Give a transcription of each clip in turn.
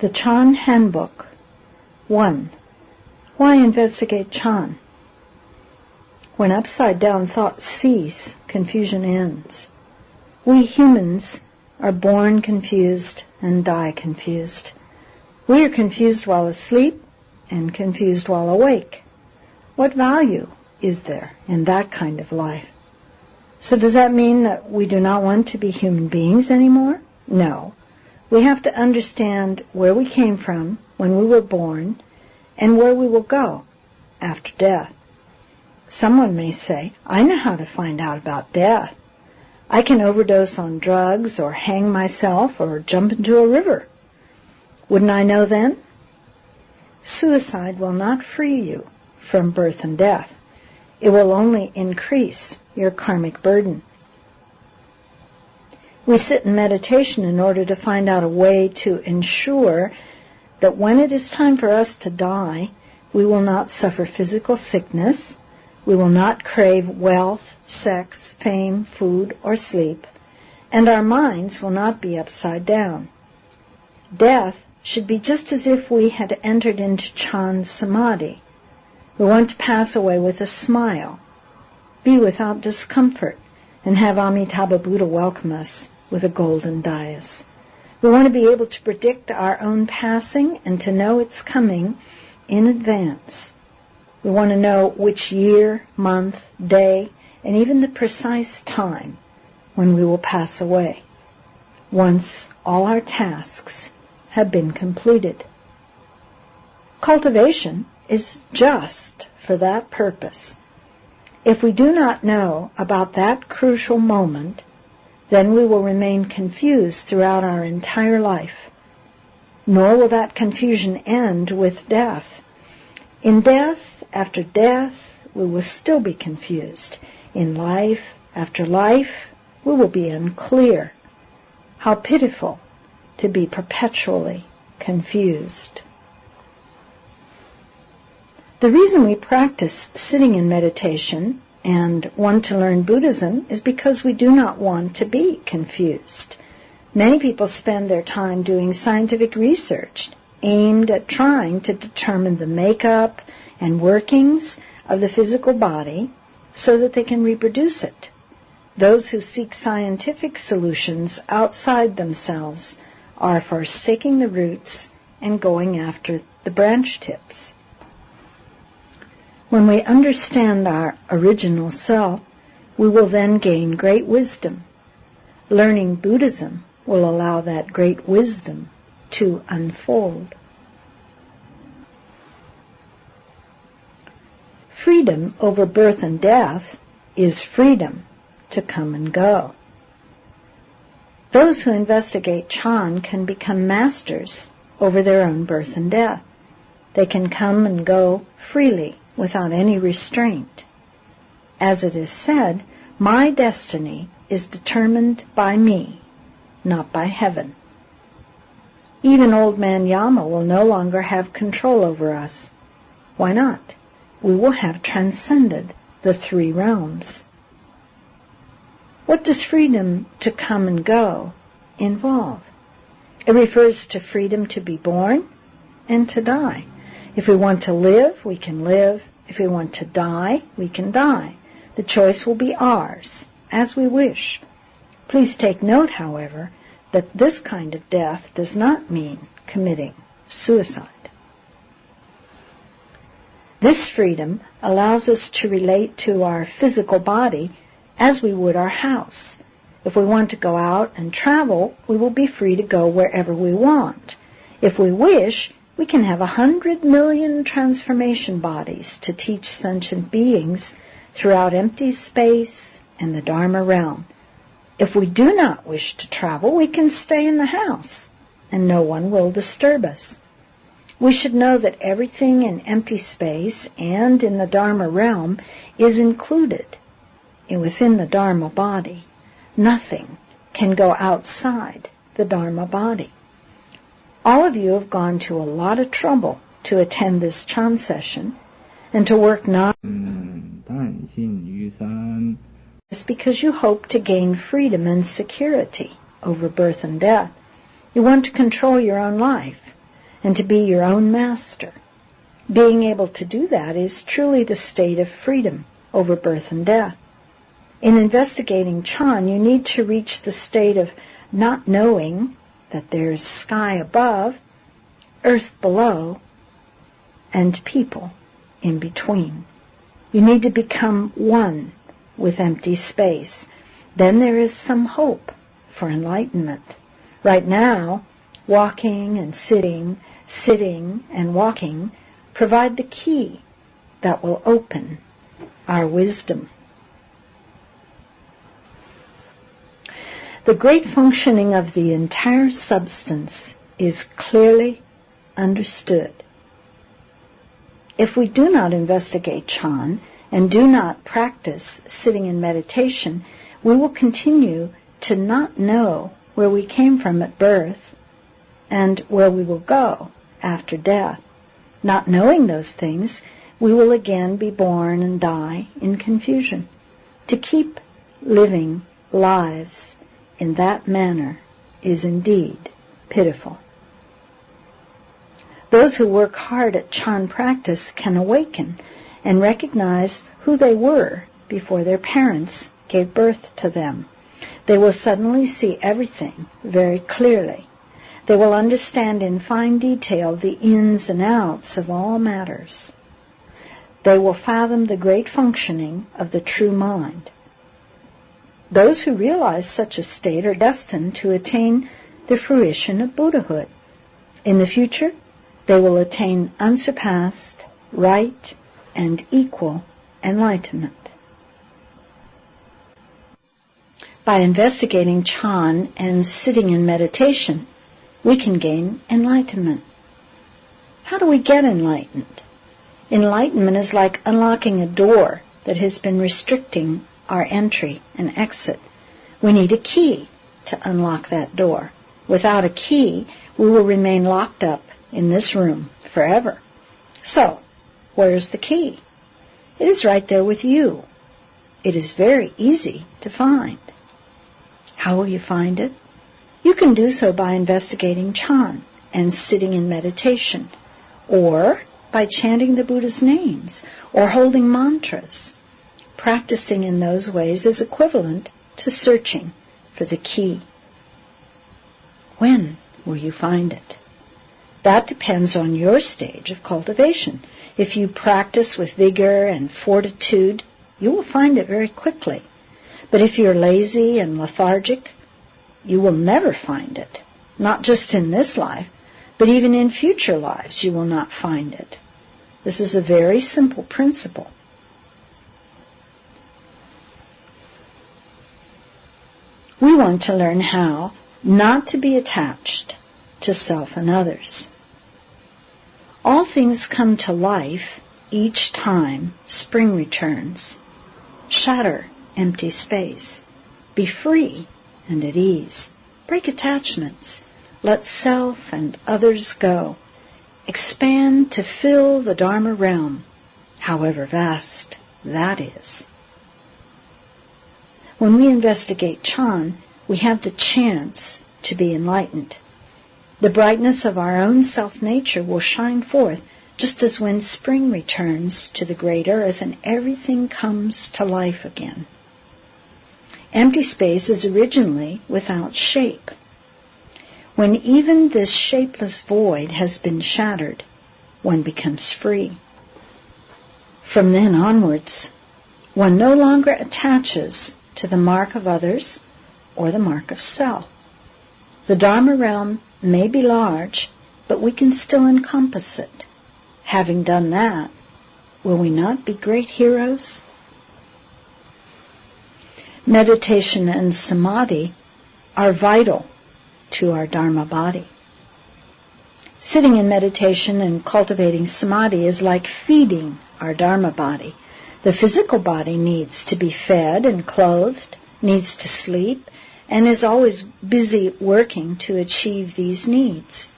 The Chan Handbook. 1. Why investigate Chan? When upside-down thoughts cease, confusion ends. We humans are born confused and die confused. We are confused while asleep and confused while awake. What value is there in that kind of life? So does that mean that we do not want to be human beings anymore? No. We have to understand where we came from when we were born and where we will go after death. Someone may say, I know how to find out about death. I can overdose on drugs or hang myself or jump into a river. Wouldn't I know then? Suicide will not free you from birth and death. It will only increase your karmic burden. We sit in meditation in order to find out a way to ensure that when it is time for us to die, we will not suffer physical sickness, we will not crave wealth, sex, fame, food, or sleep, and our minds will not be upside down. Death should be just as if we had entered into Chan Samadhi. We want to pass away with a smile, be without discomfort, and have Amitabha Buddha welcome us with a golden dais. We want to be able to predict our own passing and to know its coming in advance. We want to know which year, month, day, and even the precise time when we will pass away, once all our tasks have been completed. Cultivation is just for that purpose. If we do not know about that crucial moment, then we will remain confused throughout our entire life. Nor will that confusion end with death. In death after death, we will still be confused. In life after life, we will be unclear. How pitiful to be perpetually confused. The reason we practice sitting in meditation and want to learn Buddhism is because we do not want to be confused. Many people spend their time doing scientific research aimed at trying to determine the makeup and workings of the physical body so that they can reproduce it. Those who seek scientific solutions outside themselves are forsaking the roots and going after the branch tips. When we understand our original self, we will then gain great wisdom. Learning Buddhism will allow that great wisdom to unfold. Freedom over birth and death is freedom to come and go. Those who investigate Chan can become masters over their own birth and death. They can come and go freely without any restraint. As it is said, my destiny is determined by me, not by heaven. Even old man Yama will no longer have control over us. Why not? We will have transcended the 3 realms. What does freedom to come and go involve? It refers to freedom to be born and to die. If we want to live, we can live. If we want to die, we can die. The choice will be ours, as we wish. Please take note, however, that this kind of death does not mean committing suicide. This freedom allows us to relate to our physical body as we would our house. If we want to go out and travel, we will be free to go wherever we want. If we wish, we can have 100 million transformation bodies to teach sentient beings throughout empty space and the Dharma realm. If we do not wish to travel, we can stay in the house, and no one will disturb us. We should know that everything in empty space and in the Dharma realm is included within the Dharma body. Nothing can go outside the Dharma body. All of you have gone to a lot of trouble to attend this Chan session and to work not just because you hope to gain freedom and security over birth and death. You want to control your own life. and to be your own master. Being able to do that is truly the state of freedom over birth and death. In investigating Chan, you need to reach the state of not knowing that there's sky above, earth below, and people in between. You need to become one with empty space. Then there is some hope for enlightenment. Right now, walking and sitting and walking provide the key that will open our wisdom. The great functioning of the entire substance is clearly understood. If we do not investigate Chan and do not practice sitting in meditation, we will continue to not know where we came from at birth and where we will go after death. Not knowing those things, we will again be born and die in confusion. To keep living lives in that manner is indeed pitiful. Those who work hard at Chan practice can awaken and recognize who they were before their parents gave birth to them. They will suddenly see everything very clearly. They will understand in fine detail the ins and outs of all matters. They will fathom the great functioning of the true mind. Those who realize such a state are destined to attain the fruition of Buddhahood. In the future, they will attain unsurpassed, right, and equal enlightenment. By investigating Chan and sitting in meditation, we can gain enlightenment. How do we get enlightened? Enlightenment is like unlocking a door that has been restricting our entry and exit. We need a key to unlock that door. Without a key, we will remain locked up in this room forever. So, where's the key? It is right there with you. It is very easy to find. How will you find it? You can do so by investigating Chan and sitting in meditation, or by chanting the Buddha's names, or holding mantras. Practicing in those ways is equivalent to searching for the key. When will you find it? That depends on your stage of cultivation. If you practice with vigor and fortitude, you will find it very quickly. But if you're lazy and lethargic, you will never find it. Not just in this life, but even in future lives you will not find it. This is a very simple principle. We want to learn how not to be attached to self and others. All things come to life each time spring returns. Shatter empty space. Be free and at ease. Break attachments. Let self and others go. Expand to fill the Dharma realm, however vast that is. When we investigate Chan, we have the chance to be enlightened. The brightness of our own self-nature will shine forth just as when spring returns to the great earth and everything comes to life again. Empty space is originally without shape. When even this shapeless void has been shattered, one becomes free. From then onwards, one no longer attaches to the mark of others or the mark of self. The Dharma realm may be large, but we can still encompass it. Having done that, will we not be great heroes? Meditation and samadhi are vital to our Dharma body. Sitting in meditation and cultivating samadhi is like feeding our Dharma body. The physical body needs to be fed and clothed, needs to sleep, and is always busy working to achieve these needs.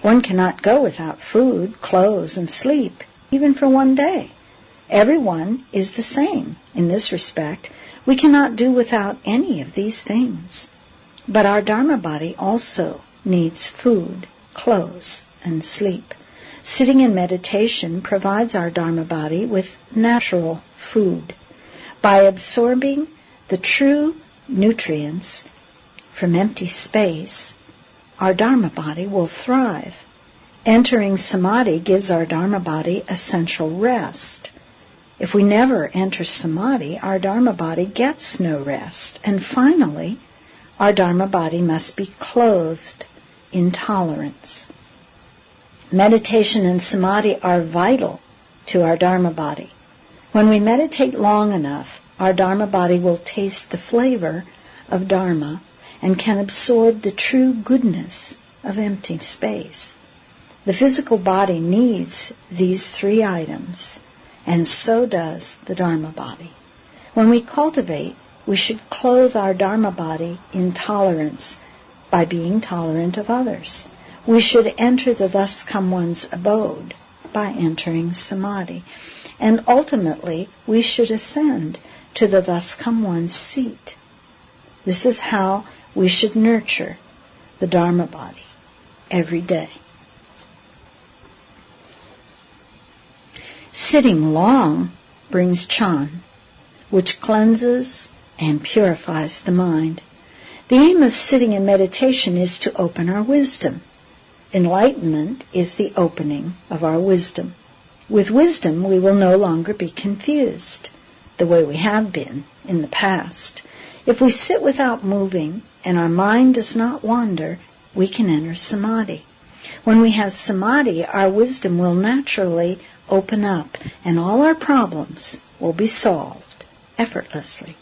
One cannot go without food, clothes, and sleep, even for one day. Everyone is the same in this respect. We cannot do without any of these things. But our Dharma body also needs food, close, and sleep. Sitting in meditation provides our Dharma body with natural food. By absorbing the true nutrients from empty space, our Dharma body will thrive. Entering Samadhi gives our Dharma body essential rest. If we never enter Samadhi, our Dharma body gets no rest. And finally, our Dharma body must be clothed in tolerance. Meditation and Samadhi are vital to our Dharma body. When we meditate long enough, our Dharma body will taste the flavor of Dharma and can absorb the true goodness of empty space. The physical body needs these three items, and so does the Dharma body. When we cultivate, we should clothe our Dharma body in tolerance by being tolerant of others. We should enter the thus come one's abode by entering Samadhi. And ultimately, we should ascend to the thus come one's seat. This is how we should nurture the Dharma body every day. Sitting long brings Chan, which cleanses and purifies the mind. The aim of sitting in meditation is to open our wisdom. Enlightenment is the opening of our wisdom. With wisdom, we will no longer be confused, the way we have been in the past. If we sit without moving and our mind does not wander, we can enter Samadhi. When we have Samadhi, our wisdom will naturally open up and all our problems will be solved effortlessly.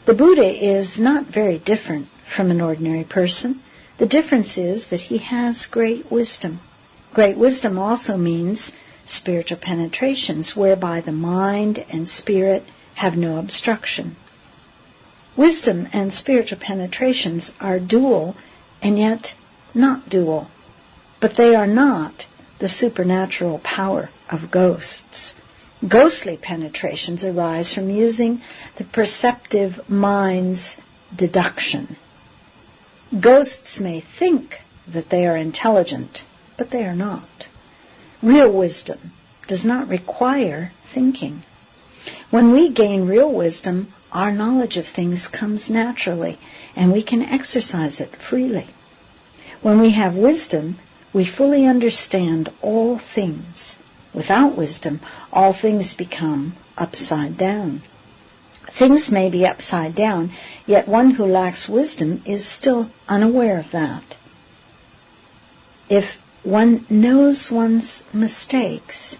The Buddha is not very different from an ordinary person. The difference is that he has great wisdom. Great wisdom also means spiritual penetrations, whereby the mind and spirit have no obstruction. Wisdom and spiritual penetrations are dual and yet not dual, but they are not the supernatural power of ghosts. Ghostly penetrations arise from using the perceptive mind's deduction. Ghosts may think that they are intelligent, but they are not. Real wisdom does not require thinking. When we gain real wisdom, our knowledge of things comes naturally, and we can exercise it freely. When we have wisdom, we fully understand all things. Without wisdom, all things become upside down. Things may be upside down, yet one who lacks wisdom is still unaware of that. If one knows one's mistakes,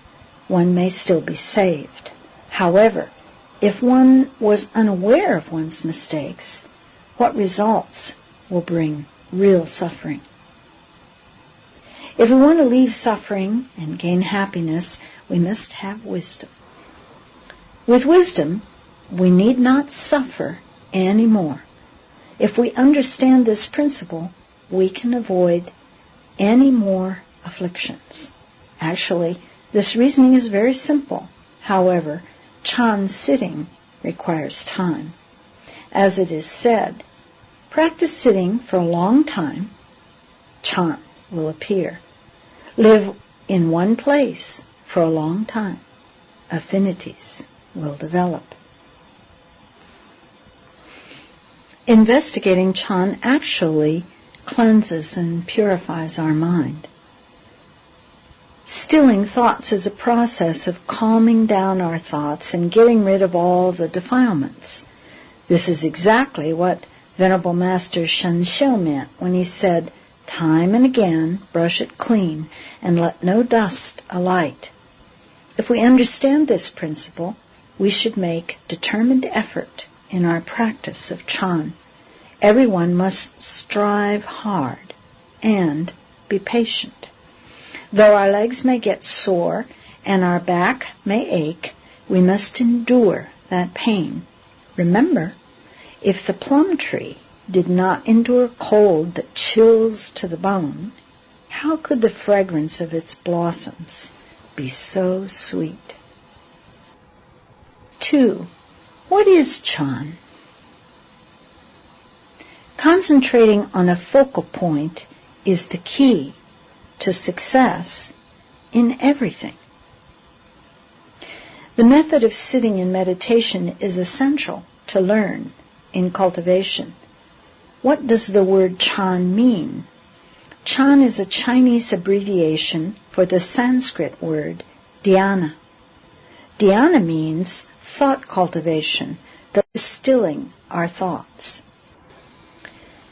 one may still be saved. However, if one was unaware of one's mistakes, what results will bring real suffering? If we want to leave suffering and gain happiness, we must have wisdom. With wisdom, we need not suffer anymore. If we understand this principle, we can avoid any more afflictions. Actually, this reasoning is very simple. However, Chan sitting requires time. As it is said, practice sitting for a long time, Chan will appear. Live in one place for a long time, affinities will develop. Investigating Chan actually cleanses and purifies our mind. Stilling thoughts is a process of calming down our thoughts and getting rid of all the defilements. This is exactly what Venerable Master Shen Xiu meant when he said, "Time and again brush it clean and let no dust alight." If we understand this principle, we should make determined effort in our practice of Chan. Everyone must strive hard and be patient. Though our legs may get sore and our back may ache, we must endure that pain. Remember, if the plum tree did not endure cold that chills to the bone, how could the fragrance of its blossoms be so sweet? 2. What is Chan? Concentrating on a focal point is the key to success in everything. The method of sitting in meditation is essential to learn in cultivation. What does the word Chan mean? Chan is a Chinese abbreviation for the Sanskrit word dhyana. Dhyana means thought cultivation, the stilling our thoughts.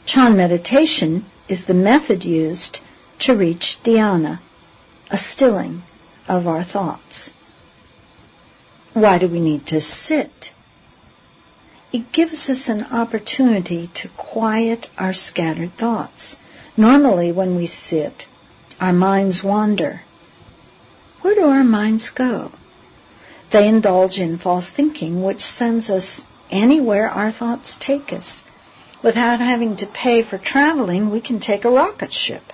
Chan meditation is the method used to reach dhyana, a stilling of our thoughts. Why do we need to sit? It gives us an opportunity to quiet our scattered thoughts. Normally, when we sit, our minds wander. Where do our minds go? They indulge in false thinking, which sends us anywhere our thoughts take us. Without having to pay for traveling, we can take a rocket ship.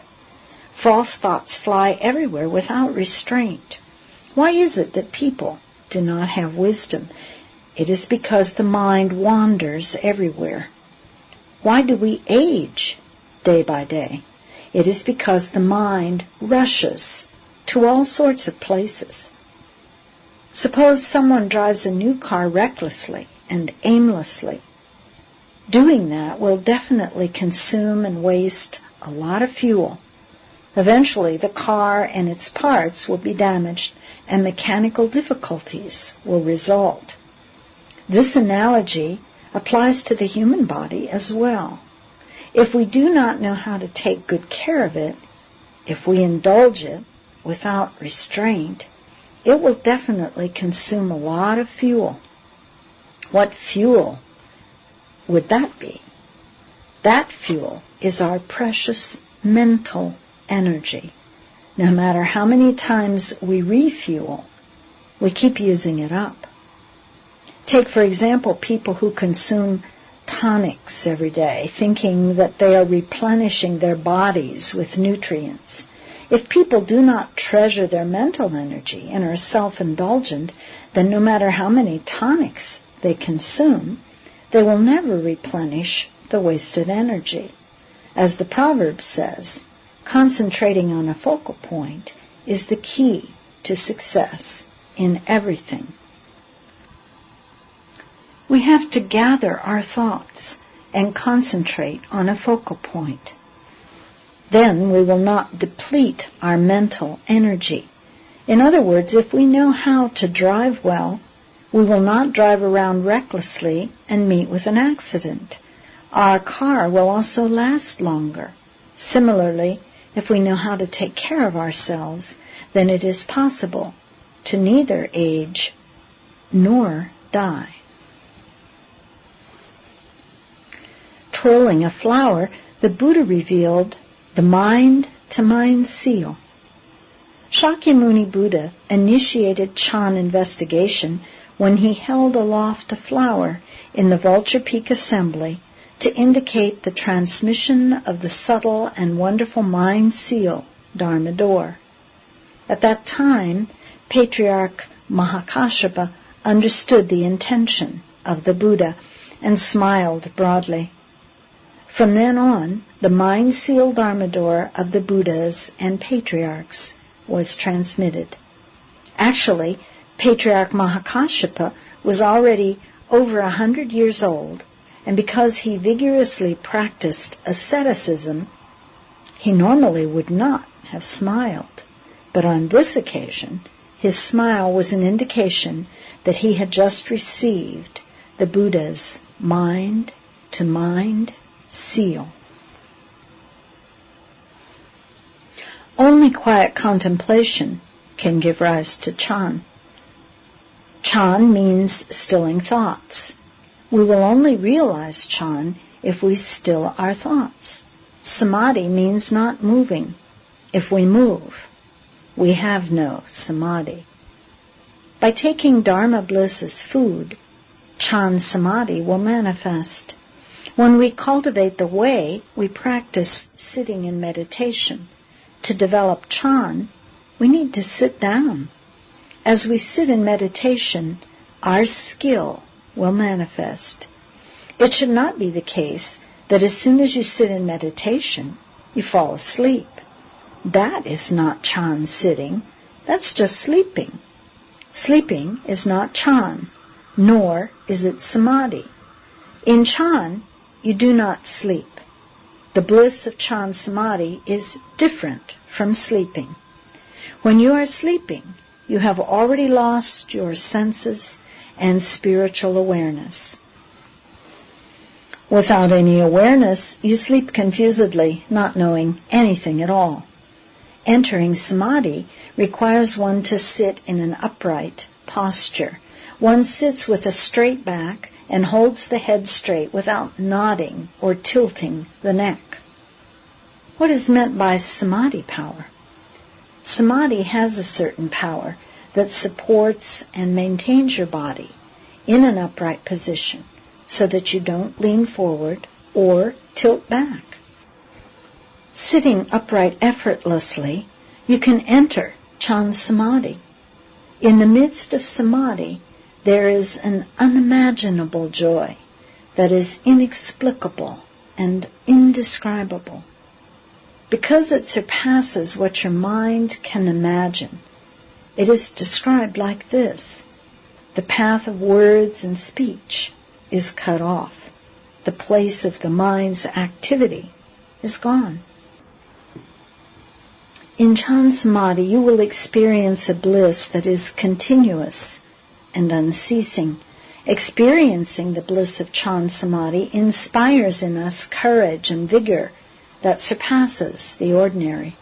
False thoughts fly everywhere without restraint. Why is it that people do not have wisdom? It is because the mind wanders everywhere. Why do we age day by day? It is because the mind rushes to all sorts of places. Suppose someone drives a new car recklessly and aimlessly. Doing that will definitely consume and waste a lot of fuel. Eventually, the car and its parts will be damaged and mechanical difficulties will result. This analogy applies to the human body as well. If we do not know how to take good care of it, if we indulge it without restraint, it will definitely consume a lot of fuel. What fuel would that be? That fuel is our precious mental energy. No matter how many times we refuel, we keep using it up. Take, for example, people who consume tonics every day, thinking that they are replenishing their bodies with nutrients. If people do not treasure their mental energy and are self-indulgent, then no matter how many tonics they consume, they will never replenish the wasted energy. As the proverb says, concentrating on a focal point is the key to success in everything. We have to gather our thoughts and concentrate on a focal point. Then we will not deplete our mental energy. In other words, if we know how to drive well, we will not drive around recklessly and meet with an accident. Our car will also last longer. Similarly, if we know how to take care of ourselves, then it is possible to neither age nor die. Twirling a flower, the Buddha revealed the mind-to-mind seal. Shakyamuni Buddha initiated Chan investigation when he held aloft a flower in the Vulture Peak Assembly to indicate the transmission of the subtle and wonderful mind seal, Dharma door. At that time, Patriarch Mahakāssyapa understood the intention of the Buddha and smiled broadly. From then on, the mind seal Dharma door of the Buddhas and Patriarchs was transmitted. Actually, Patriarch Mahakāssyapa was already over 100 years old, and because he vigorously practiced asceticism, he normally would not have smiled. But on this occasion, his smile was an indication that he had just received the Buddha's mind-to-mind seal. Only quiet contemplation can give rise to Chan. Chan means stilling thoughts. We will only realize Chan if we still our thoughts. Samadhi means not moving. If we move, we have no samadhi. By taking Dharma bliss as food, Chan samadhi will manifest. When we cultivate the way, we practice sitting in meditation. To develop Chan, we need to sit down. As we sit in meditation, our skill will manifest. It should not be the case that as soon as you sit in meditation, you fall asleep. That is not Chan sitting. That's just sleeping. Sleeping is not Chan, nor is it Samadhi. In Chan, you do not sleep. The bliss of Chan Samadhi is different from sleeping. When you are sleeping, you have already lost your senses and spiritual awareness. Without any awareness, you sleep confusedly, not knowing anything at all. Entering Samadhi requires one to sit in an upright posture. One sits with a straight back and holds the head straight without nodding or tilting the neck. What is meant by Samadhi power? Samadhi has a certain power that supports and maintains your body in an upright position so that you don't lean forward or tilt back. Sitting upright effortlessly, you can enter Chan Samadhi. In the midst of Samadhi, there is an unimaginable joy that is inexplicable and indescribable. Because it surpasses what your mind can imagine, it is described like this: the path of words and speech is cut off. The place of the mind's activity is gone. In Chan Samadhi, you will experience a bliss that is continuous and unceasing. Experiencing the bliss of Chan Samadhi inspires in us courage and vigor that surpasses the ordinary.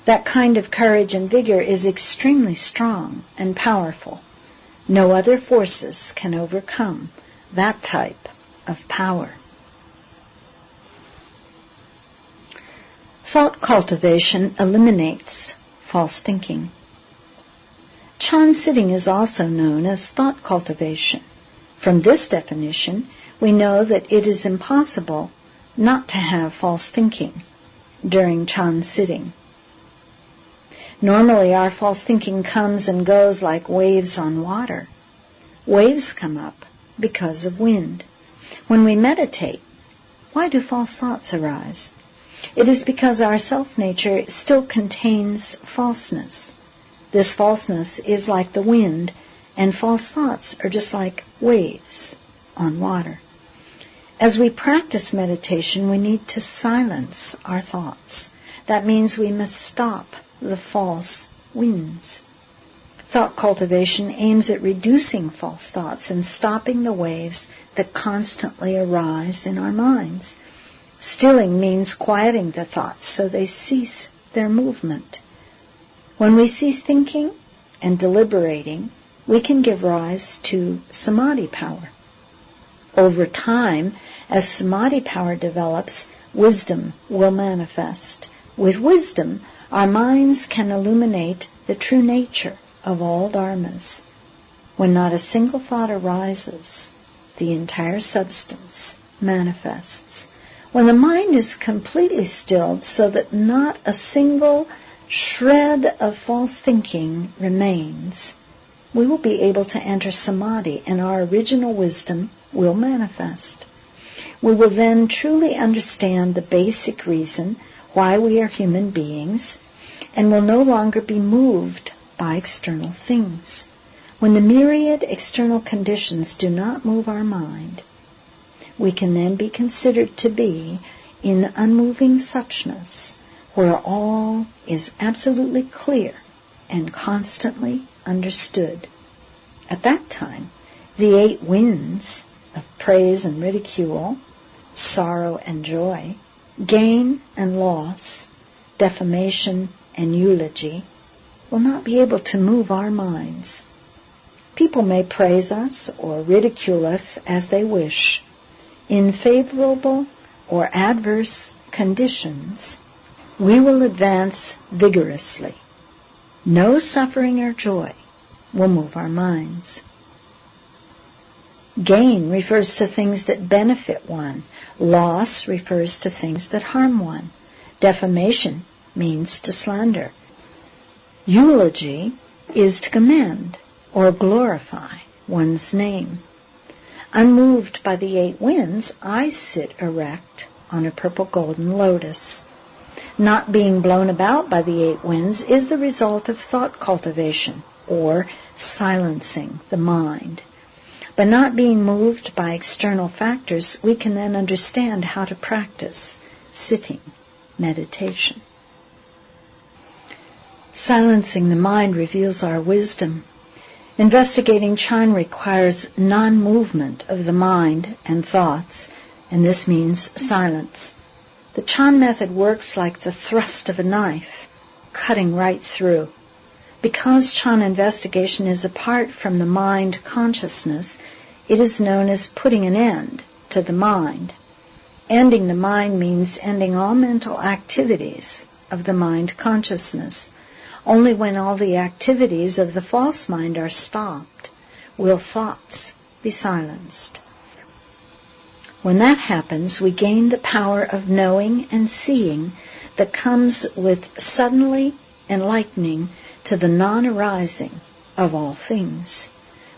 That kind of courage and vigor is extremely strong and powerful. No other forces can overcome that type of power. Thought cultivation eliminates false thinking. Chan sitting is also known as thought cultivation. From this definition, we know that it is impossible not to have false thinking during Chan sitting. Normally, our false thinking comes and goes like waves on water. Waves come up because of wind. When we meditate, why do false thoughts arise? It is because our self-nature still contains falseness. This falseness is like the wind, and false thoughts are just like waves on water. As we practice meditation, we need to silence our thoughts. That means we must stop the false winds. Thought cultivation aims at reducing false thoughts and stopping the waves that constantly arise in our minds. Stilling means quieting the thoughts so they cease their movement. When we cease thinking and deliberating, we can give rise to Samadhi power. Over time, as Samadhi power develops, wisdom will manifest. With wisdom, our minds can illuminate the true nature of all dharmas. When not a single thought arises, the entire substance manifests. When the mind is completely stilled so that not a single shred of false thinking remains, we will be able to enter Samadhi and our original wisdom will manifest. We will then truly understand the basic reason why we are human beings and will no longer be moved by external things. When the myriad external conditions do not move our mind, we can then be considered to be in unmoving suchness, where all is absolutely clear and constantly understood. At that time, the 8 winds of praise and ridicule, sorrow and joy, gain and loss, defamation and eulogy, will not be able to move our minds. People may praise us or ridicule us as they wish. In favorable or adverse conditions, we will advance vigorously. No suffering or joy will move our minds. Gain refers to things that benefit one. Loss refers to things that harm one. Defamation means to slander. Eulogy is to commend or glorify one's name. Unmoved by the 8 winds, I sit erect on a purple golden lotus. Not being blown about by the 8 winds is the result of thought cultivation, or silencing the mind. By not being moved by external factors, we can then understand how to practice sitting meditation. Silencing the mind reveals our wisdom. Investigating Chan requires non-movement of the mind and thoughts, and this means silence. The Chan method works like the thrust of a knife, cutting right through. Because Chan investigation is apart from the mind consciousness, it is known as putting an end to the mind. Ending the mind means ending all mental activities of the mind consciousness. Only when all the activities of the false mind are stopped will thoughts be silenced. When that happens, we gain the power of knowing and seeing that comes with suddenly enlightening to the non-arising of all things.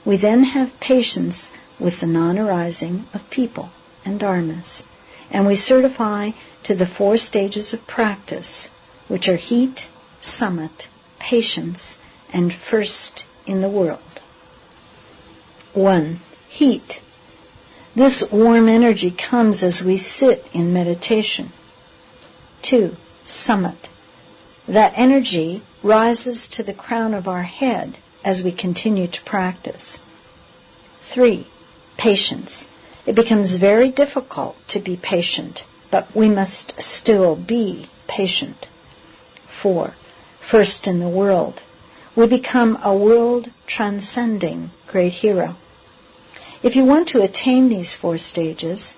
We then have patience with the non-arising of people and dharmas, and we certify to the 4 stages of practice, which are heat, summit, patience, and first in the world. 1. Heat. This warm energy comes as we sit in meditation. 2. Summit. That energy rises to the crown of our head as we continue to practice. 3. Patience. It becomes very difficult to be patient, but we must still be patient. 4. First in the world. We become a world-transcending great hero. If you want to attain these 4 stages,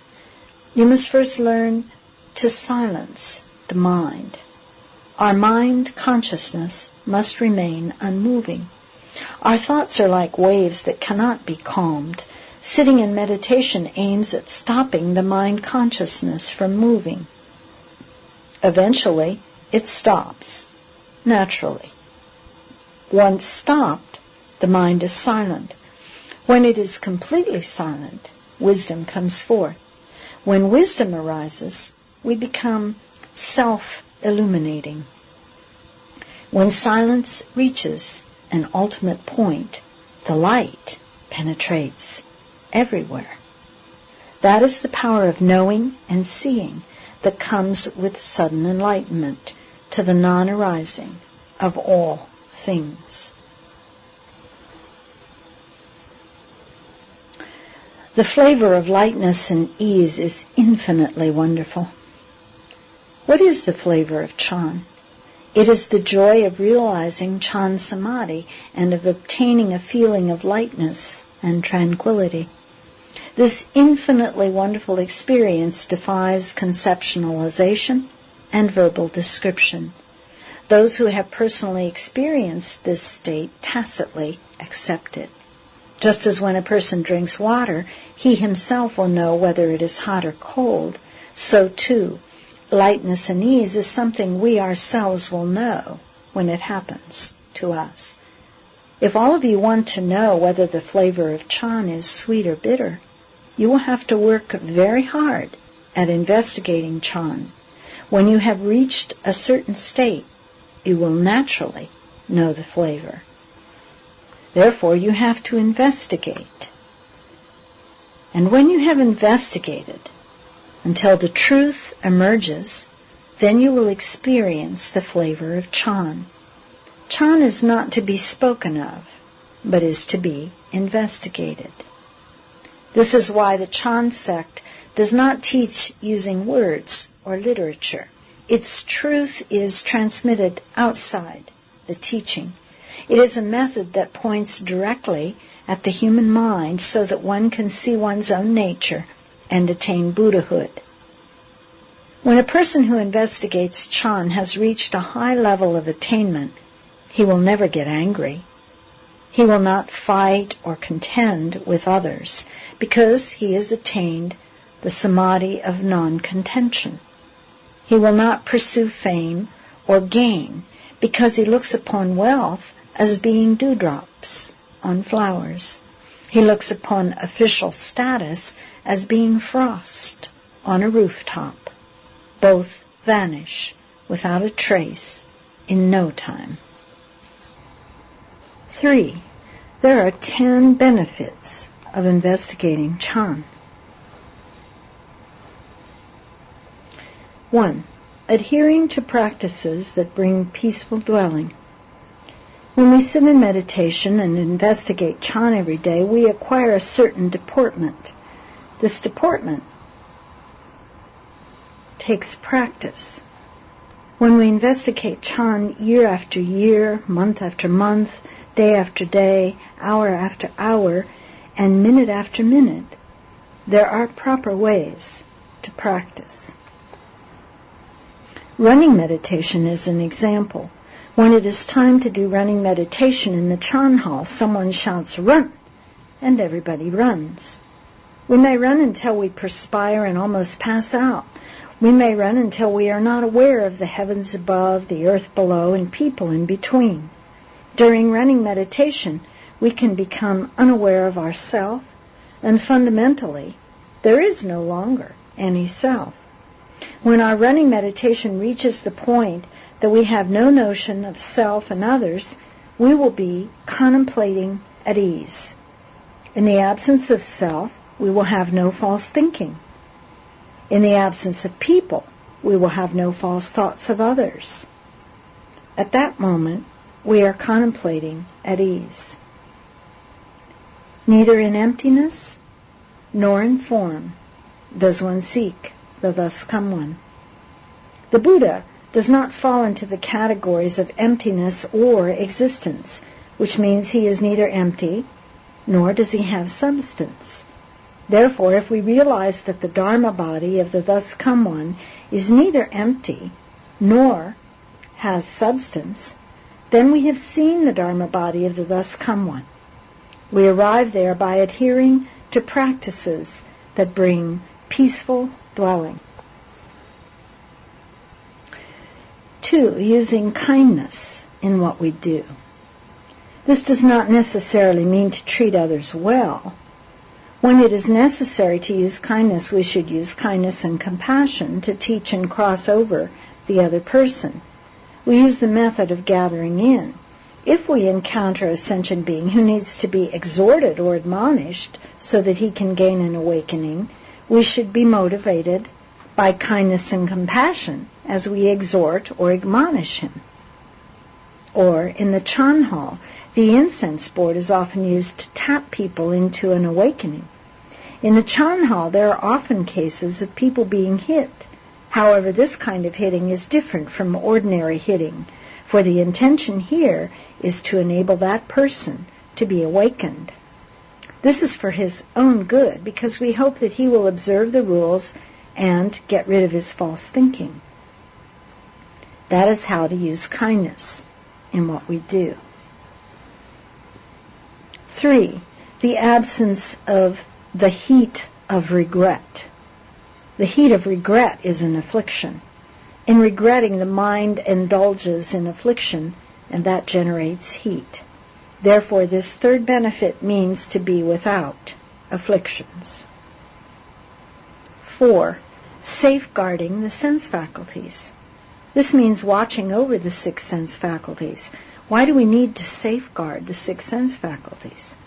you must first learn to silence the mind. Our mind consciousness must remain unmoving. Our thoughts are like waves that cannot be calmed. Sitting in meditation aims at stopping the mind consciousness from moving. Eventually, it stops, naturally. Once stopped, the mind is silent. When it is completely silent, wisdom comes forth. When wisdom arises, we become self-illuminating. When silence reaches an ultimate point, the light penetrates everywhere. That is the power of knowing and seeing that comes with sudden enlightenment to the non-arising of all things. The flavor of lightness and ease is infinitely wonderful. What is the flavor of Chan? It is the joy of realizing Chan Samadhi and of obtaining a feeling of lightness and tranquility. This infinitely wonderful experience defies conceptualization and verbal description. Those who have personally experienced this state tacitly accept it. Just as when a person drinks water, he himself will know whether it is hot or cold, so too, lightness and ease is something we ourselves will know when it happens to us. If all of you want to know whether the flavor of Chan is sweet or bitter, you will have to work very hard at investigating Chan. When you have reached a certain state, you will naturally know the flavor. Therefore, you have to investigate. And when you have investigated until the truth emerges, then you will experience the flavor of Chan. Chan is not to be spoken of, but is to be investigated. This is why the Chan sect does not teach using words or literature. Its truth is transmitted outside the teaching. It is a method that points directly at the human mind so that one can see one's own nature and attain Buddhahood. When a person who investigates Chan has reached a high level of attainment, he will never get angry. He will not fight or contend with others because he has attained the samadhi of non-contention. He will not pursue fame or gain because he looks upon wealth as being dewdrops on flowers. He looks upon official status as being frost on a rooftop. Both vanish without a trace in no time. 3. There are 10 benefits of investigating Chan. 1. Adhering to practices that bring peaceful dwelling. When we sit in meditation and investigate Chan every day, we acquire a certain deportment. This deportment takes practice. When we investigate Chan year after year, month after month, day after day, hour after hour, and minute after minute, there are proper ways to practice. Running meditation is an example. When it is time to do running meditation in the Chan hall, someone shouts, "Run!" and everybody runs. We may run until we perspire and almost pass out. We may run until we are not aware of the heavens above, the earth below, and people in between. During running meditation, we can become unaware of ourself, and fundamentally, there is no longer any self. When our running meditation reaches the point that we have no notion of self and others, we will be contemplating at ease. In the absence of self, we will have no false thinking. In the absence of people, we will have no false thoughts of others. At that moment, we are contemplating at ease. Neither in emptiness nor in form does one seek the thus come one. The Buddha does not fall into the categories of emptiness or existence, which means he is neither empty nor does he have substance. Therefore, if we realize that the Dharma body of the thus come one is neither empty nor has substance, then we have seen the Dharma body of the thus come one. We arrive there by adhering to practices that bring peaceful dwelling. 2. Using kindness in what we do. This does not necessarily mean to treat others well. When it is necessary to use kindness, we should use kindness and compassion to teach and cross over the other person. We use the method of gathering in. If we encounter a sentient being who needs to be exhorted or admonished so that he can gain an awakening, we should be motivated by kindness and compassion as we exhort or admonish him. Or, in the Chan hall, the incense board is often used to tap people into an awakening. In the Chan hall, there are often cases of people being hit. However, this kind of hitting is different from ordinary hitting, for the intention here is to enable that person to be awakened. This is for his own good, because we hope that he will observe the rules and get rid of his false thinking. That is how to use kindness in what we do. 3. The absence of the heat of regret. The heat of regret is an affliction. In regretting, the mind indulges in affliction, and that generates heat. Therefore, this third benefit means to be without afflictions. 4. Safeguarding the sense faculties. This means watching over the 6 sense faculties. Why do we need to safeguard the 6 sense faculties?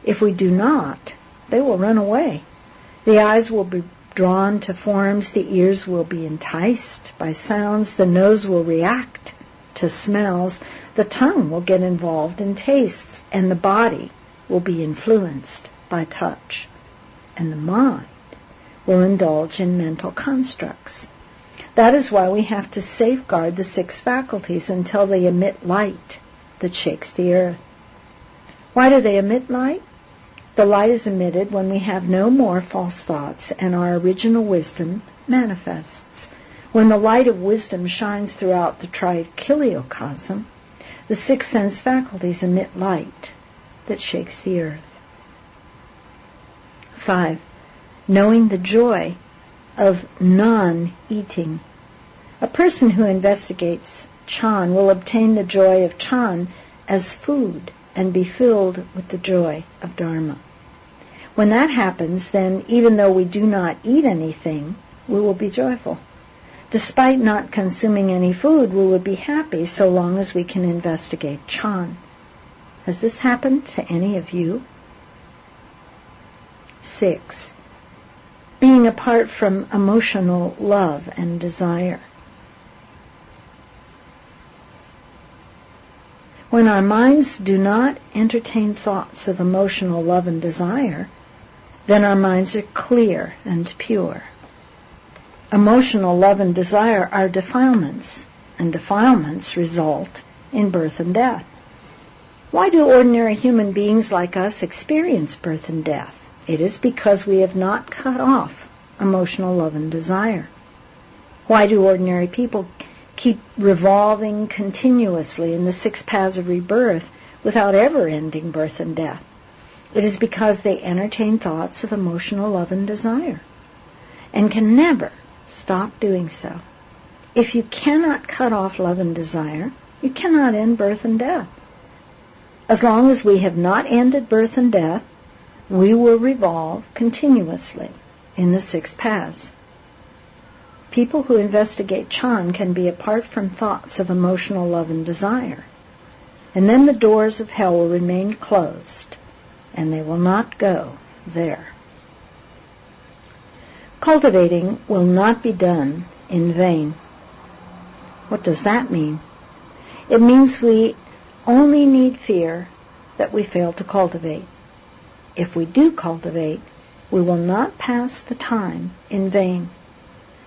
If we do not, they will run away. The eyes will be drawn to forms, the ears will be enticed by sounds, the nose will react to smells, the tongue will get involved in tastes, and the body will be influenced by touch, and the mind will indulge in mental constructs. That is why we have to safeguard the 6 faculties until they emit light that shakes the earth. Why do they emit light? The light is emitted when we have no more false thoughts and our original wisdom manifests. When the light of wisdom shines throughout the trichiliocosm, the 6 sense faculties emit light that shakes the earth. 5. Knowing the joy of non-eating. A person who investigates Chan will obtain the joy of Chan as food and be filled with the joy of Dharma. When that happens, then, even though we do not eat anything, we will be joyful. Despite not consuming any food, we would be happy so long as we can investigate Chan. Has this happened to any of you? 6. Being apart from emotional love and desire. When our minds do not entertain thoughts of emotional love and desire, then our minds are clear and pure. Emotional love and desire are defilements, and defilements result in birth and death. Why do ordinary human beings like us experience birth and death? It is because we have not cut off emotional love and desire. Why do ordinary people keep revolving continuously in the 6 paths of rebirth without ever ending birth and death? It is because they entertain thoughts of emotional love and desire, and can never stop doing so. If you cannot cut off love and desire, you cannot end birth and death. As long as we have not ended birth and death, we will revolve continuously in the 6 paths. People who investigate Chan can be apart from thoughts of emotional love and desire, and then the doors of hell will remain closed, and they will not go there. Cultivating will not be done in vain. What does that mean? It means we only need fear that we fail to cultivate. If we do cultivate, we will not pass the time in vain.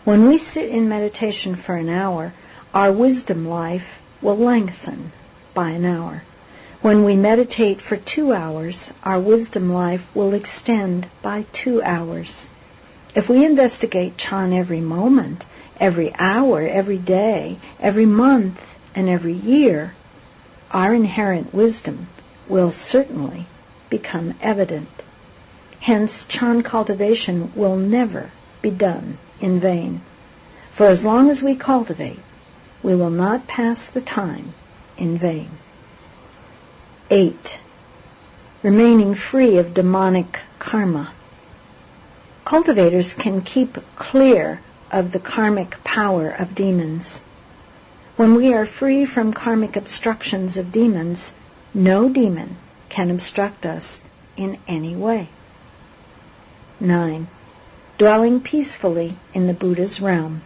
When we sit in meditation for an hour, our wisdom life will lengthen by an hour. When we meditate for 2 hours, our wisdom life will extend by 2 hours. If we investigate Chan every moment, every hour, every day, every month, and every year, our inherent wisdom will certainly become evident. Hence, Chan cultivation will never be done in vain. For as long as we cultivate, we will not pass the time in vain. 8. Remaining free of demonic karma. Cultivators can keep clear of the karmic power of demons. When we are free from karmic obstructions of demons, no demon can obstruct us in any way. 9. Dwelling peacefully in the Buddha's realm.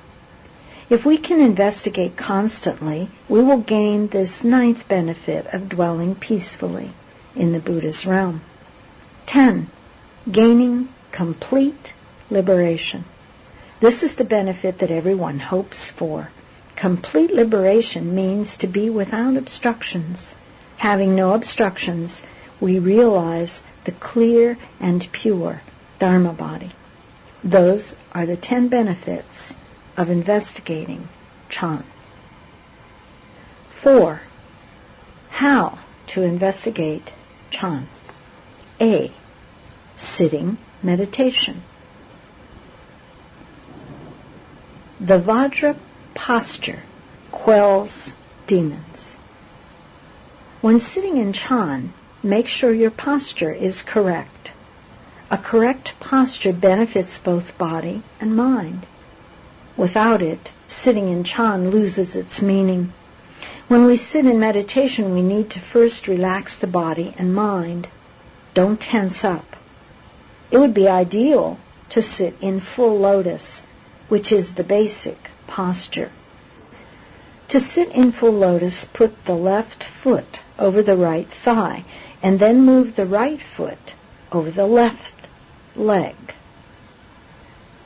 If we can investigate constantly, we will gain this 9th benefit of dwelling peacefully in the Buddha's realm. 10. Gaining complete liberation. This is the benefit that everyone hopes for. Complete liberation means to be without obstructions. Having no obstructions, we realize the clear and pure Dharma body. Those are the 10 benefits of investigating Chan. 4. How to investigate Chan. A. Sitting meditation. The Vajra posture quells demons. When sitting in Chan, make sure your posture is correct. A correct posture benefits both body and mind. Without it, sitting in Chan loses its meaning. When we sit in meditation, we need to first relax the body and mind. Don't tense up. It would be ideal to sit in full lotus, which is the basic posture. To sit in full lotus, put the left foot over the right thigh, and then move the right foot over the left leg.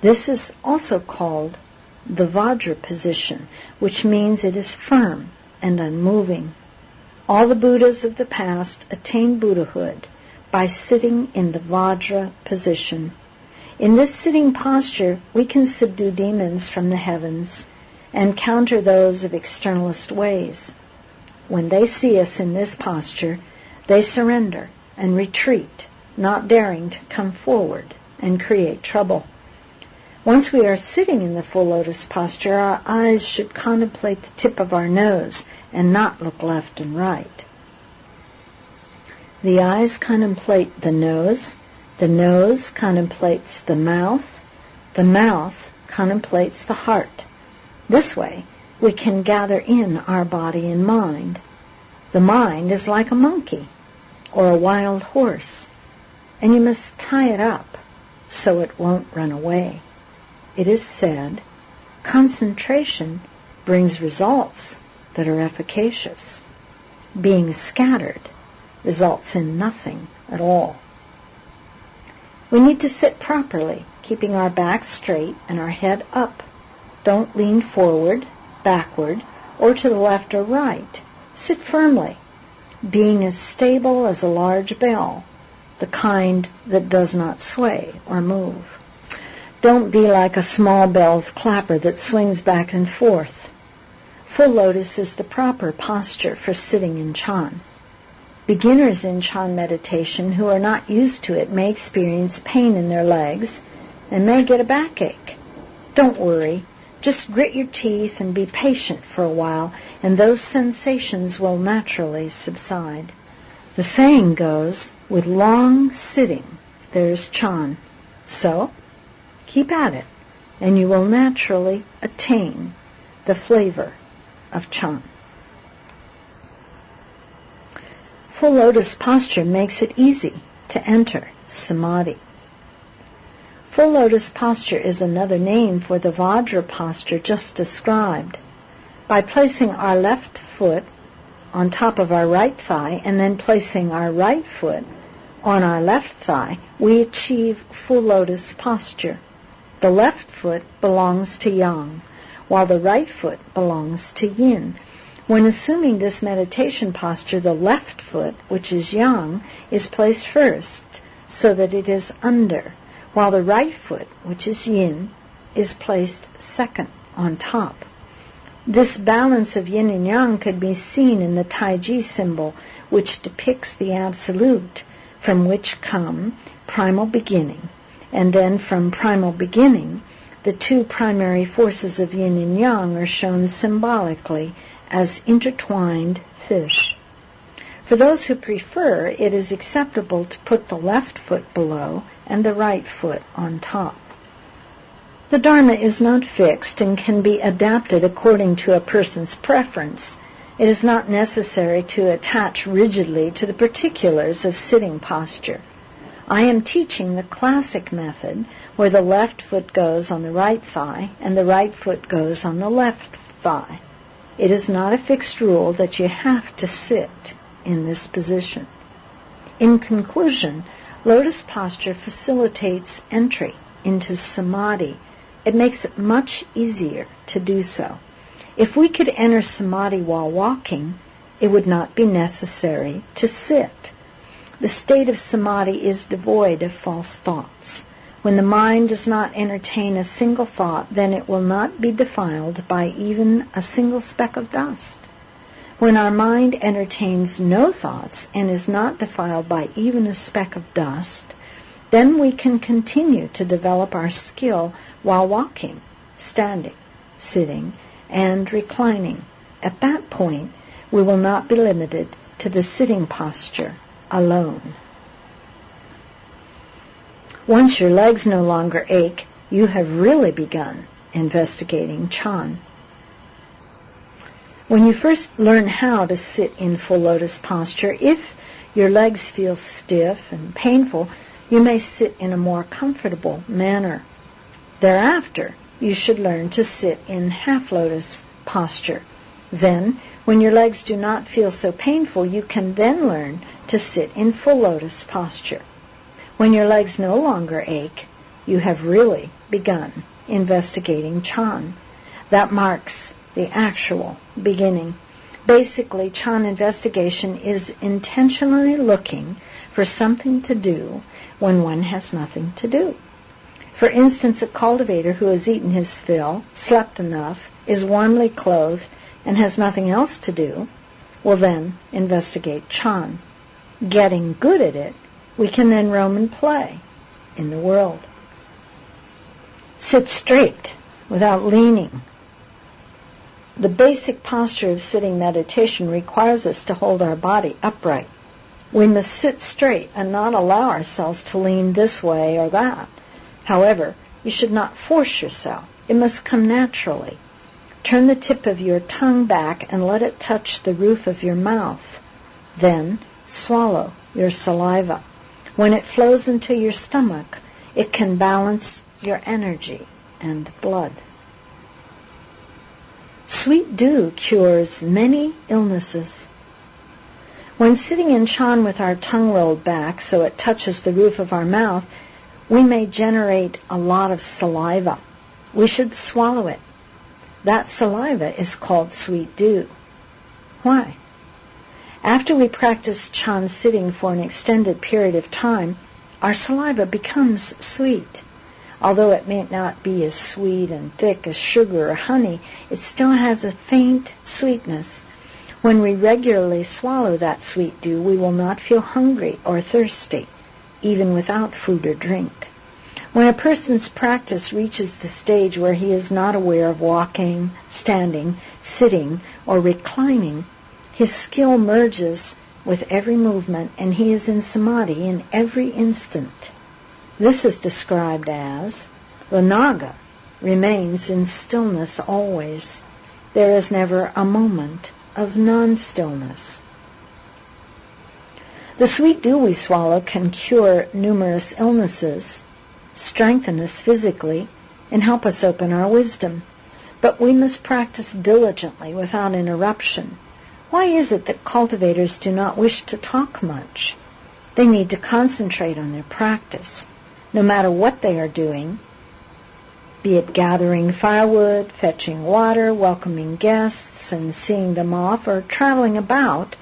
This is also called the Vajra position, which means it is firm and unmoving. All the Buddhas of the past attained Buddhahood by sitting in the Vajra position. In this sitting posture, we can subdue demons from the heavens and counter those of externalist ways. When they see us in this posture, they surrender and retreat, not daring to come forward and create trouble. Once we are sitting in the full lotus posture, our eyes should contemplate the tip of our nose and not look left and right. The eyes contemplate the nose contemplates the mouth contemplates the heart, This way, we can gather in our body and mind. The mind is like a monkey or a wild horse, and you must tie it up so it won't run away. It is said, concentration brings results that are efficacious. Being scattered results in nothing at all. We need to sit properly, keeping our back straight and our head up. Don't lean forward, backward, or to the left or right. Sit firmly, being as stable as a large bell, the kind that does not sway or move. Don't be like a small bell's clapper that swings back and forth. Full lotus is the proper posture for sitting in Chan. Beginners in Chan meditation who are not used to it may experience pain in their legs and may get a backache. Don't worry. Just grit your teeth and be patient for a while, and those sensations will naturally subside. The saying goes, with long sitting, there's Chan. So, keep at it, and you will naturally attain the flavor of Chan. Full lotus posture makes it easy to enter samadhi. Full lotus posture is another name for the Vajra posture just described. By placing our left foot on top of our right thigh and then placing our right foot on our left thigh, we achieve full lotus posture. The left foot belongs to Yang, while the right foot belongs to Yin. When assuming this meditation posture, the left foot, which is Yang, is placed first so that it is under, while the right foot, which is Yin, is placed second on top. This balance of Yin and Yang could be seen in the Taiji symbol, which depicts the Absolute, from which come primal beginning, and then from primal beginning, the two primary forces of Yin and Yang are shown symbolically as intertwined fish. For those who prefer, it is acceptable to put the left foot below and the right foot on top. The Dharma is not fixed and can be adapted according to a person's preference. It is not necessary to attach rigidly to the particulars of sitting posture. I am teaching the classic method where the left foot goes on the right thigh and the right foot goes on the left thigh. It is not a fixed rule that you have to sit in this position. In conclusion, lotus posture facilitates entry into samadhi. It makes it much easier to do so. If we could enter samadhi while walking, it would not be necessary to sit. The state of samadhi is devoid of false thoughts. When the mind does not entertain a single thought, then it will not be defiled by even a single speck of dust. When our mind entertains no thoughts and is not defiled by even a speck of dust, then we can continue to develop our skill while walking, standing, sitting, and reclining. At that point, we will not be limited to the sitting posture alone. Once your legs no longer ache, you have really begun investigating Chan. When you first learn how to sit in full lotus posture, if your legs feel stiff and painful, you may sit in a more comfortable manner. Thereafter, you should learn to sit in half lotus posture. Then, when your legs do not feel so painful, you can then learn to sit in full lotus posture. When your legs no longer ache, you have really begun investigating Chan. That marks the actual beginning. Basically, Chan investigation is intentionally looking for something to do when one has nothing to do. For instance, a cultivator who has eaten his fill, slept enough, is warmly clothed, and has nothing else to do, will then investigate Chan. Getting good at it, we can then roam and play in the world. Sit straight without leaning. The basic posture of sitting meditation requires us to hold our body upright. We must sit straight and not allow ourselves to lean this way or that. However, you should not force yourself. It must come naturally. Turn the tip of your tongue back and let it touch the roof of your mouth. Then swallow your saliva. When it flows into your stomach, it can balance your energy and blood. Sweet dew cures many illnesses. When sitting in Chan with our tongue rolled back so it touches the roof of our mouth, we may generate a lot of saliva. We should swallow it. That saliva is called sweet dew. Why? After we practice Chan sitting for an extended period of time, our saliva becomes sweet. Although it may not be as sweet and thick as sugar or honey, it still has a faint sweetness. When we regularly swallow that sweet dew, we will not feel hungry or thirsty, even without food or drink. When a person's practice reaches the stage where he is not aware of walking, standing, sitting, or reclining, his skill merges with every movement, and he is in samadhi in every instant. This is described as the Naga remains in stillness always. There is never a moment of non-stillness. The sweet dew we swallow can cure numerous illnesses, strengthen us physically, and help us open our wisdom. But we must practice diligently without interruption. Why is it that cultivators do not wish to talk much? They need to concentrate on their practice. No matter what they are doing, be it gathering firewood, fetching water, welcoming guests, and seeing them off, or traveling about,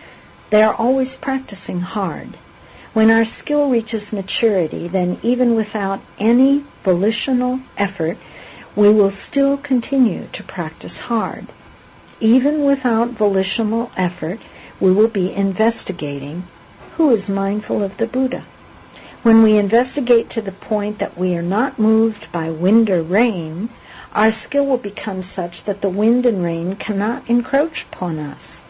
they are always practicing hard. When our skill reaches maturity, then even without any volitional effort, we will still continue to practice hard. Even without volitional effort, we will be investigating who is mindful of the Buddha. When we investigate to the point that we are not moved by wind or rain, our skill will become such that the wind and rain cannot encroach upon us.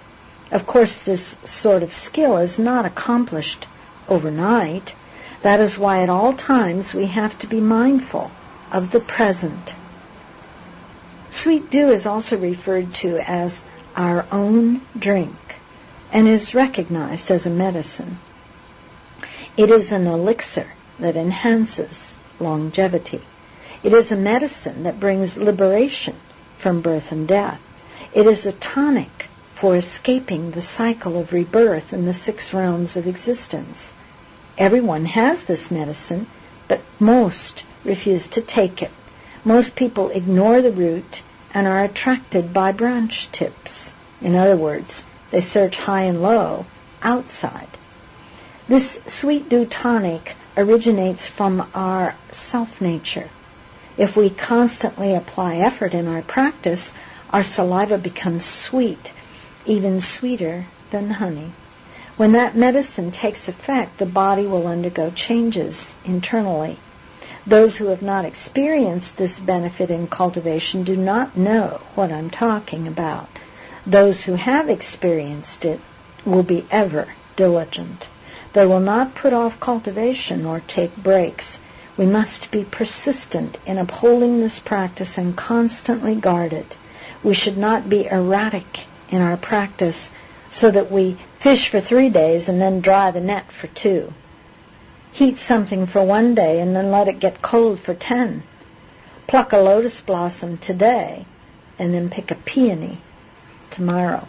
Of course, this sort of skill is not accomplished overnight. That is why at all times we have to be mindful of the present. Sweet dew is also referred to as our own drink and is recognized as a medicine. It is an elixir that enhances longevity. It is a medicine that brings liberation from birth and death. It is a tonic for escaping the cycle of rebirth in the 6 realms of existence. Everyone has this medicine, but most refuse to take it. Most people ignore the root and are attracted by branch tips. In other words, they search high and low outside. This sweet dew tonic originates from our self-nature. If we constantly apply effort in our practice, our saliva becomes sweet, even sweeter than honey. When that medicine takes effect, the body will undergo changes internally. Those who have not experienced this benefit in cultivation do not know what I'm talking about. Those who have experienced it will be ever diligent. They will not put off cultivation or take breaks. We must be persistent in upholding this practice and constantly guard it. We should not be erratic in our practice so that we fish for 3 days and then dry the net for 2. Heat something for 1 day and then let it get cold for 10. Pluck a lotus blossom today and then pick a peony tomorrow.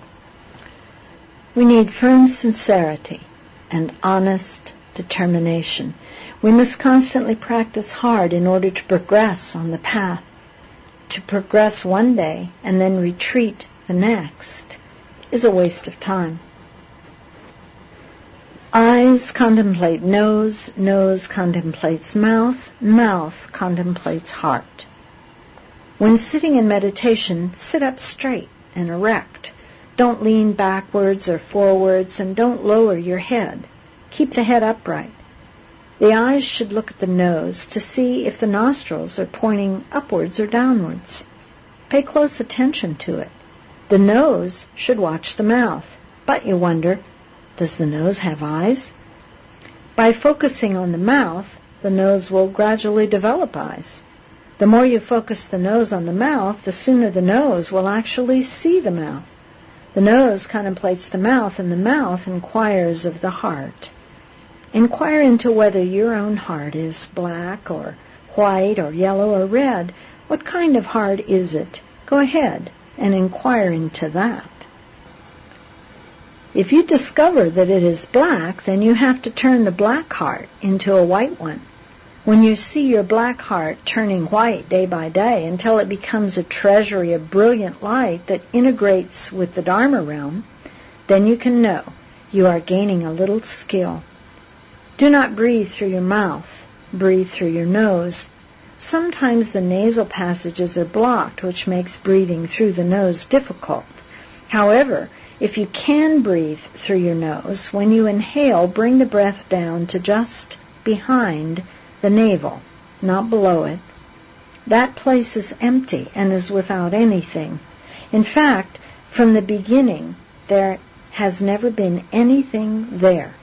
We need firm sincerity and honest determination. We must constantly practice hard in order to progress on the path. To progress 1 day and then retreat the next is a waste of time. Eyes contemplate nose, nose contemplates mouth, mouth contemplates heart. When sitting in meditation, sit up straight and erect. Don't lean backwards or forwards, and don't lower your head. Keep the head upright. The eyes should look at the nose to see if the nostrils are pointing upwards or downwards. Pay close attention to it. The nose should watch the mouth. But you wonder, does the nose have eyes? By focusing on the mouth, the nose will gradually develop eyes. The The more you focus the nose on the mouth, the sooner the nose will actually see the mouth. The nose contemplates the mouth, and the mouth inquires of the heart. Inquire into whether your own heart is black or white or yellow or red. What kind of heart is it? Go ahead and inquire into that. If you discover that it is black, then you have to turn the black heart into a white one. When you see your black heart turning white day by day until it becomes a treasury of brilliant light that integrates with the Dharma realm, then you can know you are gaining a little skill. Do not breathe through your mouth. Breathe through your nose. Sometimes the nasal passages are blocked, which makes breathing through the nose difficult. However, if you can breathe through your nose, when you inhale, bring the breath down to just behind the navel, not below it. That place is empty and is without anything. In fact, from the beginning, there has never been anything there.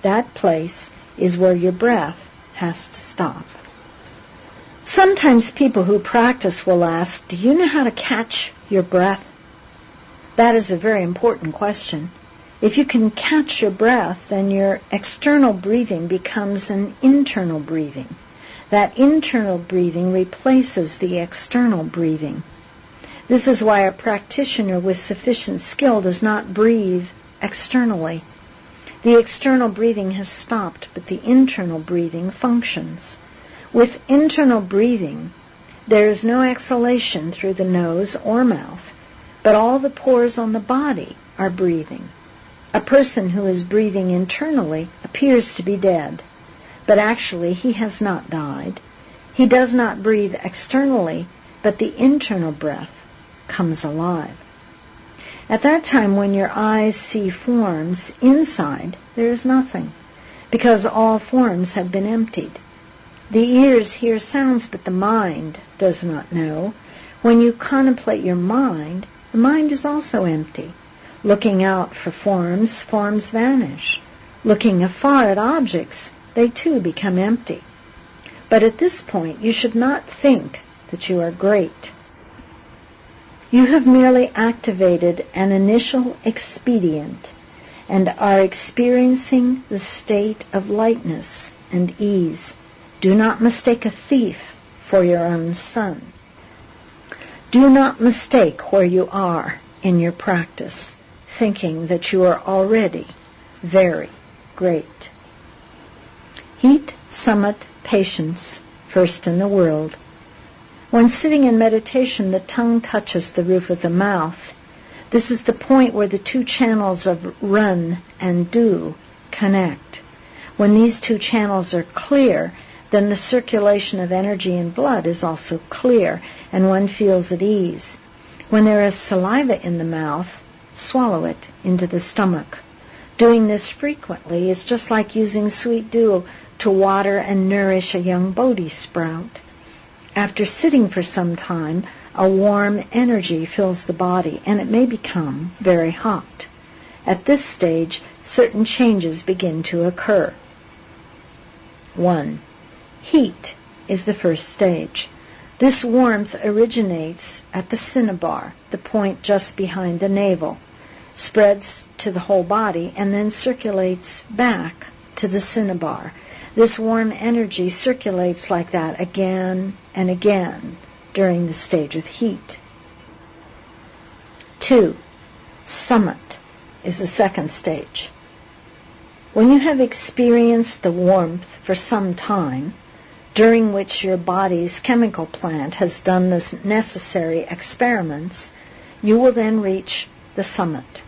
That place is where your breath has to stop. Sometimes people who practice will ask, do you know how to catch your breath? That is a very important question. If you can catch your breath, then your external breathing becomes an internal breathing. That internal breathing replaces the external breathing. This is why a practitioner with sufficient skill does not breathe externally. The external breathing has stopped, but the internal breathing functions. With internal breathing, there is no exhalation through the nose or mouth, but all the pores on the body are breathing. A person who is breathing internally appears to be dead, but actually he has not died. He does not breathe externally, but the internal breath comes alive. At that time, when your eyes see forms inside, there is nothing, because all forms have been emptied. The ears hear sounds, but the mind does not know. When you contemplate your mind, the mind is also empty. Looking out for forms, forms vanish. Looking afar at objects, they too become empty. But at this point, you should not think that you are great. You have merely activated an initial expedient and are experiencing the state of lightness and ease. Do not mistake a thief for your own son. Do not mistake where you are in your practice, thinking that you are already very great. Heat, summit, patience, first in the world. When sitting in meditation, the tongue touches the roof of the mouth. This is the point where the two channels of run and do connect. When these two channels are clear, then the circulation of energy and blood is also clear, and one feels at ease. When there is saliva in the mouth, swallow it into the stomach. Doing this frequently is just like using sweet dew to water and nourish a young Bodhi sprout. After sitting for some time, a warm energy fills the body, and it may become very hot. At this stage, certain changes begin to occur. 1. Heat is the first stage. This warmth originates at the cinnabar, the point just behind the navel, spreads to the whole body, and then circulates back to the cinnabar. This warm energy circulates like that again and again during the stage of heat. 2. Summit is the second stage. When you have experienced the warmth for some time, during which your body's chemical plant has done the necessary experiments, you will then reach the summit.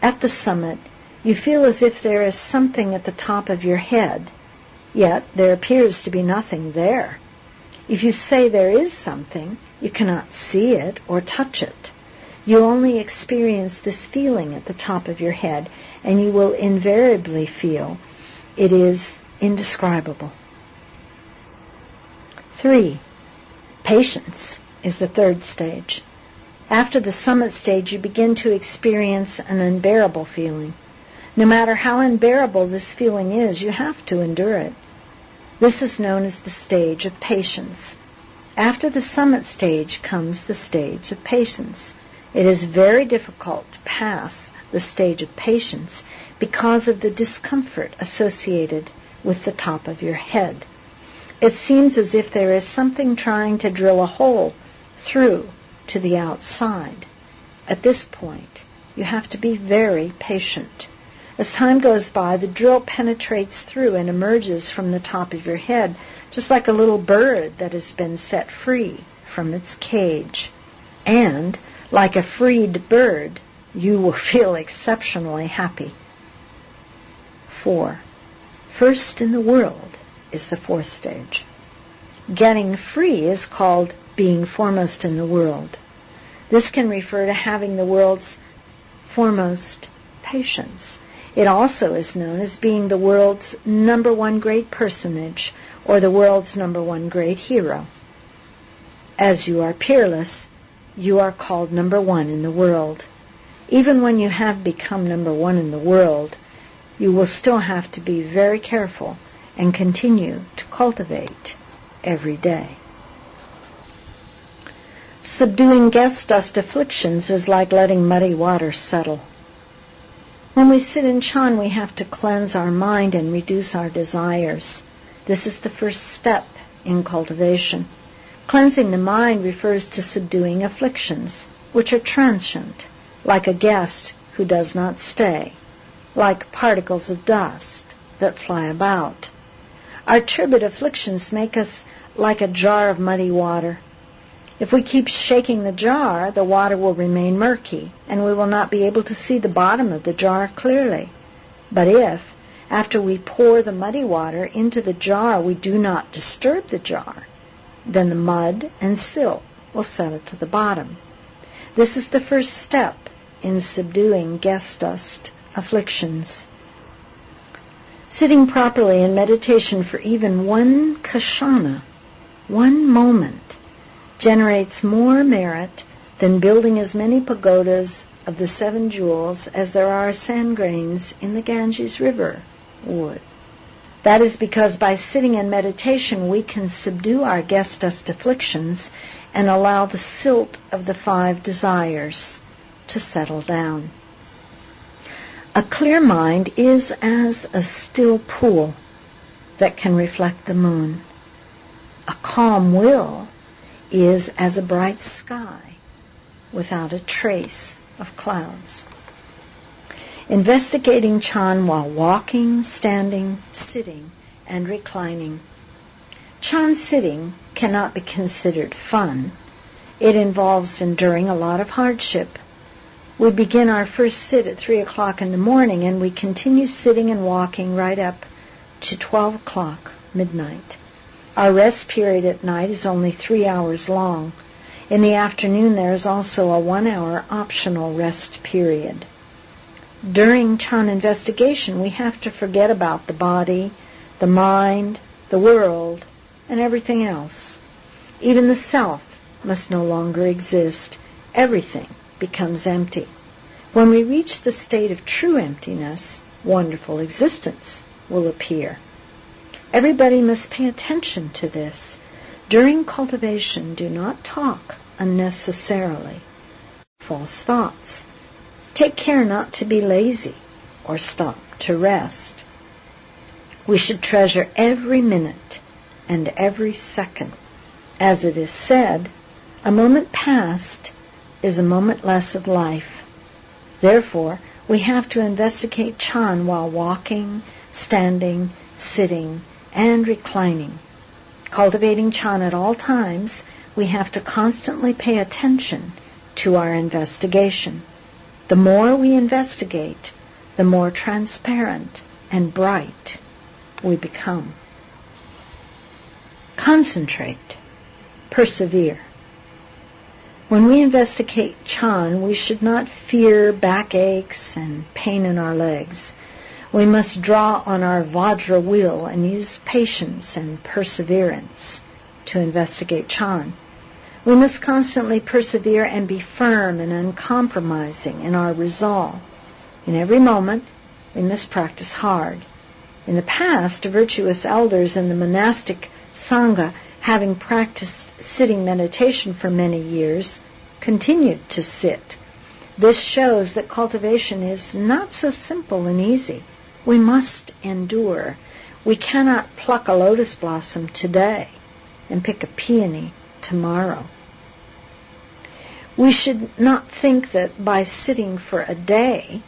At the summit, you feel as if there is something at the top of your head, yet there appears to be nothing there. If you say there is something, you cannot see it or touch it. You only experience this feeling at the top of your head, and you will invariably feel it is indescribable. 3. Patience is the third stage. After the summit stage, you begin to experience an unbearable feeling. No matter how unbearable this feeling is, you have to endure it. This is known as the stage of patience. After the summit stage comes the stage of patience. It is very difficult to pass the stage of patience because of the discomfort associated with the top of your head. It seems as if there is something trying to drill a hole through to the outside. At this point, you have to be very patient. As time goes by, the drill penetrates through and emerges from the top of your head, just like a little bird that has been set free from its cage. And, like a freed bird, you will feel exceptionally happy. 4. First in the world is the fourth stage. Getting free is called being foremost in the world. This can refer to having the world's foremost patience. It also is known as being the world's number one great personage or the world's number one great hero. As you are peerless, you are called number one in the world. Even when you have become number one in the world, you will still have to be very careful and continue to cultivate every day. Subduing guest dust afflictions is like letting muddy water settle. When we sit in Chan, we have to cleanse our mind and reduce our desires. This is the first step in cultivation. Cleansing the mind refers to subduing afflictions, which are transient, like a guest who does not stay, like particles of dust that fly about. Our turbid afflictions make us like a jar of muddy water. If we keep shaking the jar, the water will remain murky, and we will not be able to see the bottom of the jar clearly. But if, after we pour the muddy water into the jar, we do not disturb the jar, then the mud and silt will settle to the bottom. This is the first step in subduing guest dust afflictions. Sitting properly in meditation for even one kshana, one moment, generates more merit than building as many pagodas of the 7 jewels as there are sand grains in the Ganges River would. That is because by sitting in meditation we can subdue our guest dust afflictions and allow the silt of the 5 desires to settle down. A clear mind is as a still pool that can reflect the moon. A calm will is as a bright sky without a trace of clouds. Investigating Chan while walking, standing, sitting, and reclining. Chan sitting cannot be considered fun. It involves enduring a lot of hardship. We begin our first sit at 3 o'clock in the morning, and we continue sitting and walking right up to 12 o'clock midnight. Our rest period at night is only 3 hours long. In the afternoon there is also a 1-hour optional rest period. During Chan investigation, we have to forget about the body, the mind, the world, and everything else. Even the self must no longer exist. Everything becomes empty. When we reach the state of true emptiness, wonderful existence will appear. Everybody must pay attention to this. During cultivation, do not talk unnecessarily. False thoughts. Take care not to be lazy or stop to rest. We should treasure every minute and every second. As it is said, a moment past is a moment less of life. Therefore, we have to investigate Chan while walking, standing, sitting, and reclining. Cultivating Chan at all times, we have to constantly pay attention to our investigation. The more we investigate, the more transparent and bright we become. Concentrate. Persevere. When we investigate Chan, we should not fear backaches and pain in our legs. We must draw on our Vajra will and use patience and perseverance to investigate Chan. We must constantly persevere and be firm and uncompromising in our resolve. In every moment, we must practice hard. In the past, virtuous elders in the monastic Sangha having practiced sitting meditation for many years, continued to sit. This shows that cultivation is not so simple and easy. We must endure. We cannot pluck a lotus blossom today and pick a peony tomorrow. We should not think that by sitting for a day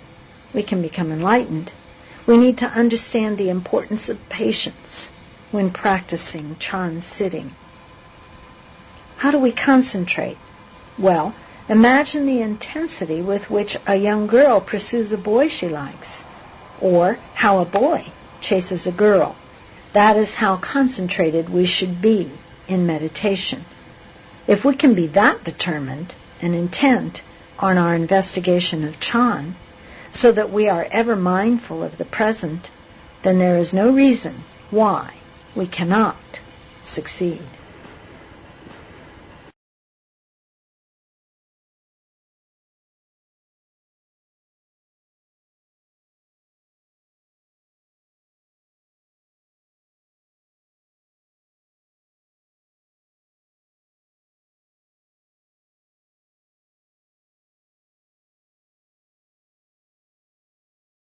we can become enlightened. We need to understand the importance of patience when practicing Chan sitting. How do we concentrate? Well, imagine the intensity with which a young girl pursues a boy she likes, or how a boy chases a girl. That is how concentrated we should be in meditation. If we can be that determined and intent on our investigation of Chan, so that we are ever mindful of the present, then there is no reason why we cannot succeed.